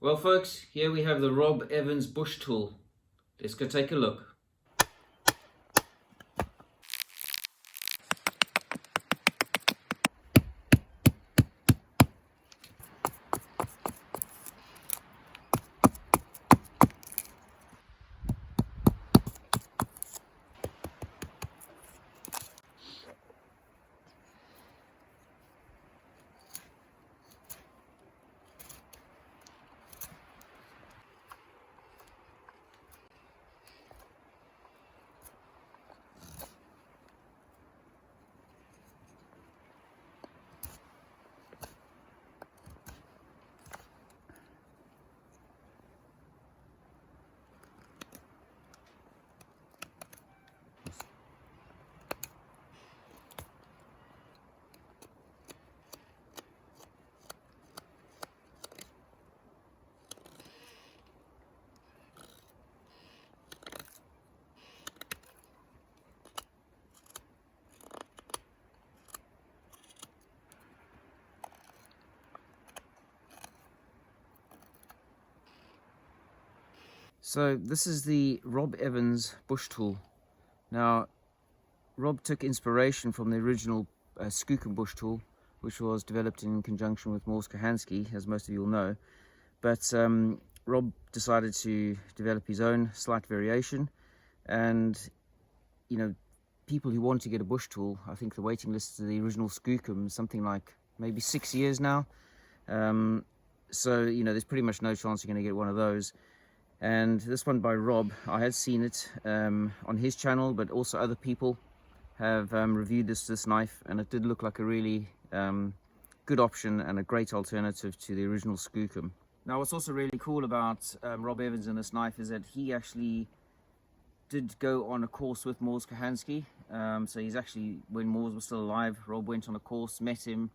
Well folks, here we have the Rob Evans Bushtool. Let's go take a look. So this is the Rob Evans Bushtool. Now, Rob took inspiration from the original Skookum Bushtool, which was developed in conjunction with Morse Kohansky, as most of you will know. But Rob decided to develop his own slight variation, and you know, people who want to get a bush tool, I think the waiting list to the original Skookum is something like maybe 6 years now. So you know, there's pretty much no chance you're going to get one of those. And this one by Rob, I had seen it on his channel, but also other people have reviewed this knife, and it did look like a really good option and a great alternative to the original Skookum. Now, what's also really cool about Rob Evans and this knife is that he actually did go on a course with Morse Kohansky. So he's actually, when Morse was still alive, Rob went on a course, met him,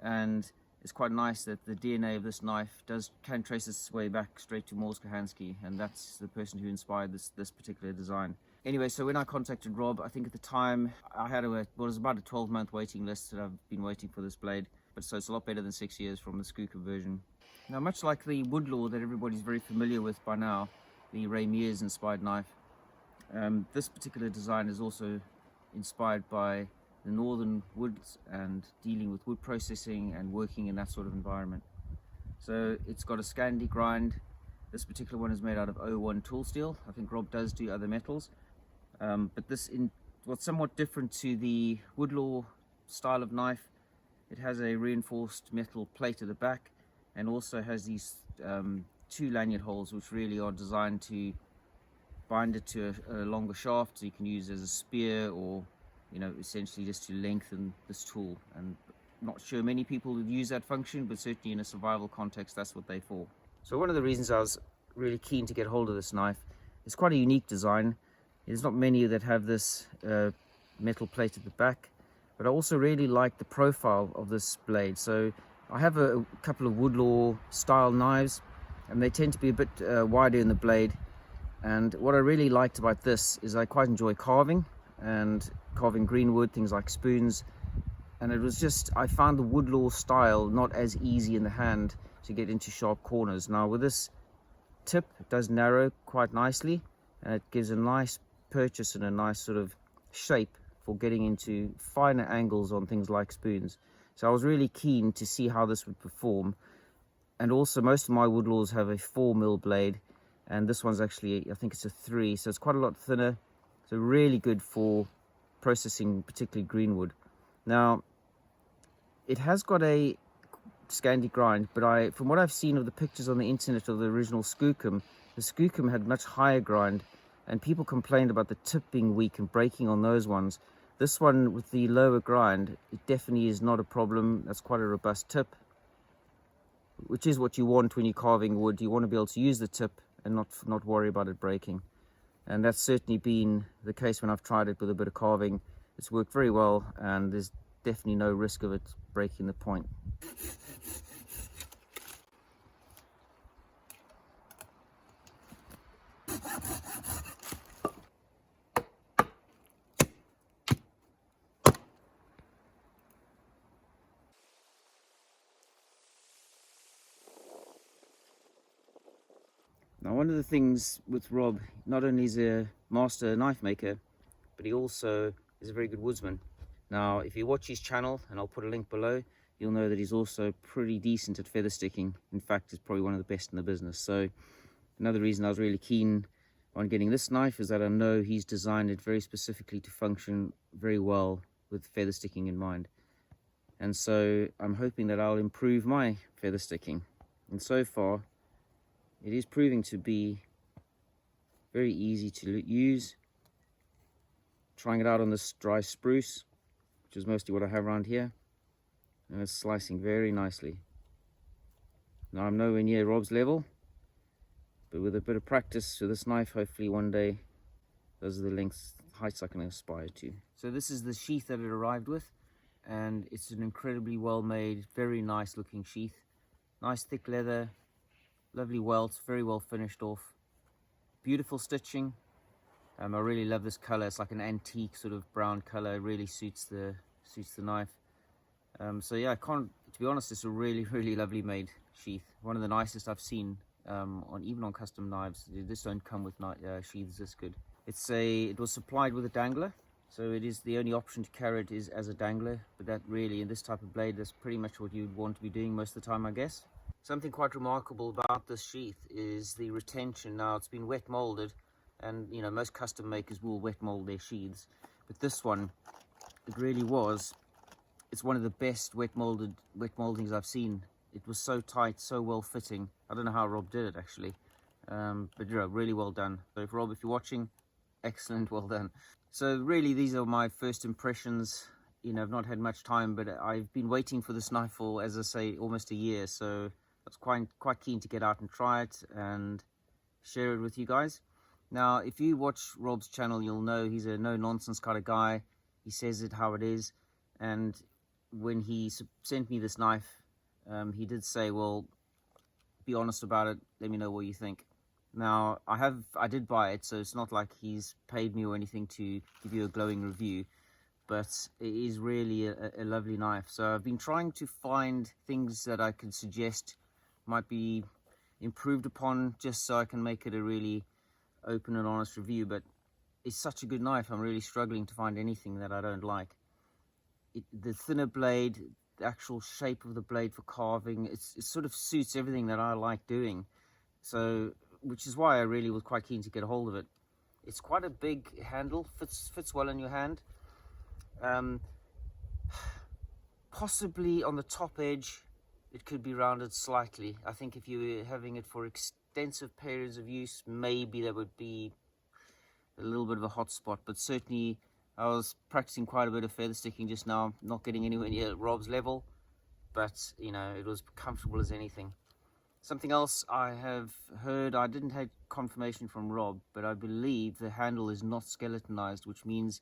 and it's quite nice that the DNA of this knife can trace its way back straight to Morse Kohansky, and that's the person who inspired this particular design. Anyway, so when I contacted Rob, I think at the time I had what was about a 12-month waiting list that I've been waiting for this blade, but so it's a lot better than 6 years from the Skookum version. Now, much like the Woodlaw that everybody's very familiar with by now, the Ray Mears inspired knife, this particular design is also inspired by the northern woods and dealing with wood processing and working in that sort of environment. So it's got a Scandi grind. This particular one is made out of 01 tool steel. I think Rob does do other metals, but what's somewhat different to the Woodlaw style of knife, it has a reinforced metal plate at the back, and also has these two lanyard holes which really are designed to bind it to a longer shaft, so you can use it as a spear, or you know, essentially just to lengthen this tool. And not sure many people would use that function, but certainly in a survival context, that's what they're for. So one of the reasons I was really keen to get hold of this knife, it's quite a unique design. There's not many that have this metal plate at the back, but I also really like the profile of this blade. So I have a couple of Woodlaw style knives, and they tend to be a bit wider in the blade. And what I really liked about this is I quite enjoy carving, and carving Greenwood, things like spoons, and it was just, I found the Woodlaw style not as easy in the hand to get into sharp corners. Now with this tip, it does narrow quite nicely, and it gives a nice purchase and a nice sort of shape for getting into finer angles on things like spoons. So I was really keen to see how this would perform. And also most of my Woodlaws have a 4mm blade, and this one's actually, I think it's a 3, so it's quite a lot thinner. So really good for processing, particularly Greenwood. Now, it has got a Scandi grind, but from what I've seen of the pictures on the internet of the original Skookum, the Skookum had much higher grind, and people complained about the tip being weak and breaking on those ones. This one with the lower grind, it definitely is not a problem. That's quite a robust tip, which is what you want when you're carving wood. You want to be able to use the tip and not worry about it breaking. And that's certainly been the case when I've tried it with a bit of carving. It's worked very well, and there's definitely no risk of it breaking the point. Now, one of the things with Rob, not only is he a master knife maker, but he also is a very good woodsman. Now, if you watch his channel, and I'll put a link below, you'll know that he's also pretty decent at feather sticking. In fact, he's probably one of the best in the business. So another reason I was really keen on getting this knife is that I know he's designed it very specifically to function very well with feather sticking in mind. And so I'm hoping that I'll improve my feather sticking. And so far, it is proving to be very easy to use. Trying it out on this dry spruce, which is mostly what I have around here, and it's slicing very nicely. Now, I'm nowhere near Rob's level, but with a bit of practice with this knife, hopefully one day those are the heights I can aspire to. So this is the sheath that it arrived with, and it's an incredibly well made, very nice looking sheath. Nice thick leather, lovely welts, very well finished off, beautiful stitching. I really love this color. It's like an antique sort of brown color. It really suits the knife. So yeah, to be honest, it's a really lovely made sheath. One of the nicest I've seen even on custom knives. They just don't come with sheaths this good. It was supplied with a dangler, so it is the only option to carry it is as a dangler. But that really, in this type of blade, that's pretty much what you'd want to be doing most of the time, I guess. Something quite remarkable about this sheath is the retention. Now, it's been wet molded, and you know, most custom makers will wet mold their sheaths, but this one, it really was. It's one of the best wet moldings I've seen. It was so tight, so well fitting. I don't know how Rob did it actually, but yeah, really well done. So if Rob, if you're watching, excellent, well done. So really, these are my first impressions. You know, I've not had much time, but I've been waiting for this knife for, as I say, almost a year. So I was quite keen to get out and try it and share it with you guys. Now, if you watch Rob's channel, you'll know he's a no-nonsense kind of guy. He says it how it is. And when he sent me this knife, he did say, well, be honest about it. Let me know what you think. Now, I did buy it, so it's not like he's paid me or anything to give you a glowing review. But it is really a lovely knife. So I've been trying to find things that I could suggest might be improved upon, just so I can make it a really open and honest review. But it's such a good knife, I'm really struggling to find anything that I don't like. The thinner blade, the actual shape of the blade for carving, it sort of suits everything that I like doing. So, which is why I really was quite keen to get a hold of it. It's quite a big handle, fits well in your hand. Possibly on the top edge it could be rounded slightly. I think if you were having it for extensive periods of use, maybe there would be a little bit of a hot spot, but certainly I was practicing quite a bit of feather sticking just now, not getting anywhere near Rob's level, but you know, it was comfortable as anything. Something else I have heard, I didn't have confirmation from Rob, but I believe the handle is not skeletonized, which means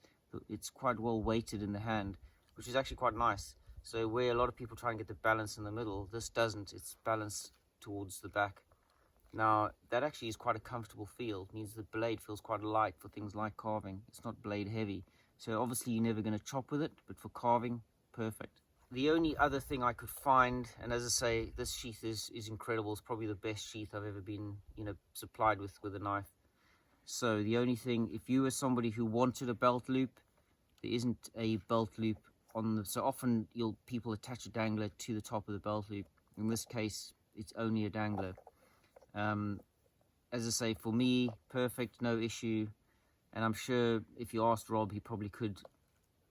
it's quite well weighted in the hand, which is actually quite nice. So where a lot of people try and get the balance in the middle, this doesn't. It's balanced towards the back. Now, that actually is quite a comfortable feel. It means the blade feels quite light for things like carving. It's not blade heavy. So obviously you're never going to chop with it, but for carving, perfect. The only other thing I could find, and as I say, this sheath is incredible. It's probably the best sheath I've ever been, supplied with a knife. So the only thing, if you were somebody who wanted a belt loop, there isn't a belt loop on the, so often people attach a dangler to the top of the belt loop. In this case, it's only a dangler. As I say, for me, perfect, no issue. And I'm sure if you asked Rob, he probably could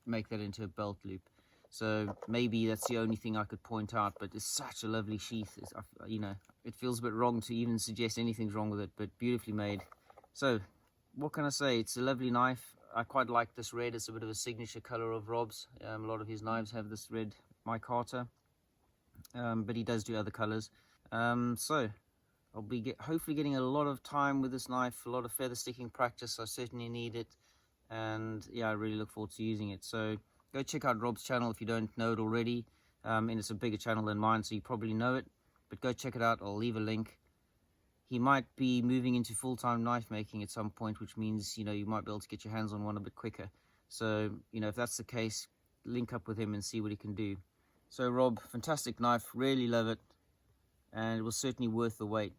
make that into a belt loop. So maybe that's the only thing I could point out, but it's such a lovely sheath. It feels a bit wrong to even suggest anything's wrong with it, but beautifully made. So what can I say? It's a lovely knife. I quite like this red. It's a bit of a signature color of Rob's. A lot of his knives have this red micarta, but he does do other colors. So I'll be hopefully getting a lot of time with this knife, a lot of feather sticking practice. I certainly need it, and yeah, I really look forward to using it. So go check out Rob's channel if you don't know it already, and it's a bigger channel than mine, so you probably know it, but go check it out. I'll leave a link. He might be moving into full-time knife making at some point, which means, you might be able to get your hands on one a bit quicker. So, if that's the case, link up with him and see what he can do. So Rob, fantastic knife, really love it, and it was certainly worth the wait.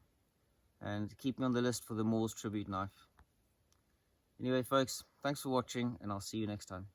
and keep me on the list for the Moore's tribute knife. Anyway folks, thanks for watching, and I'll see you next time.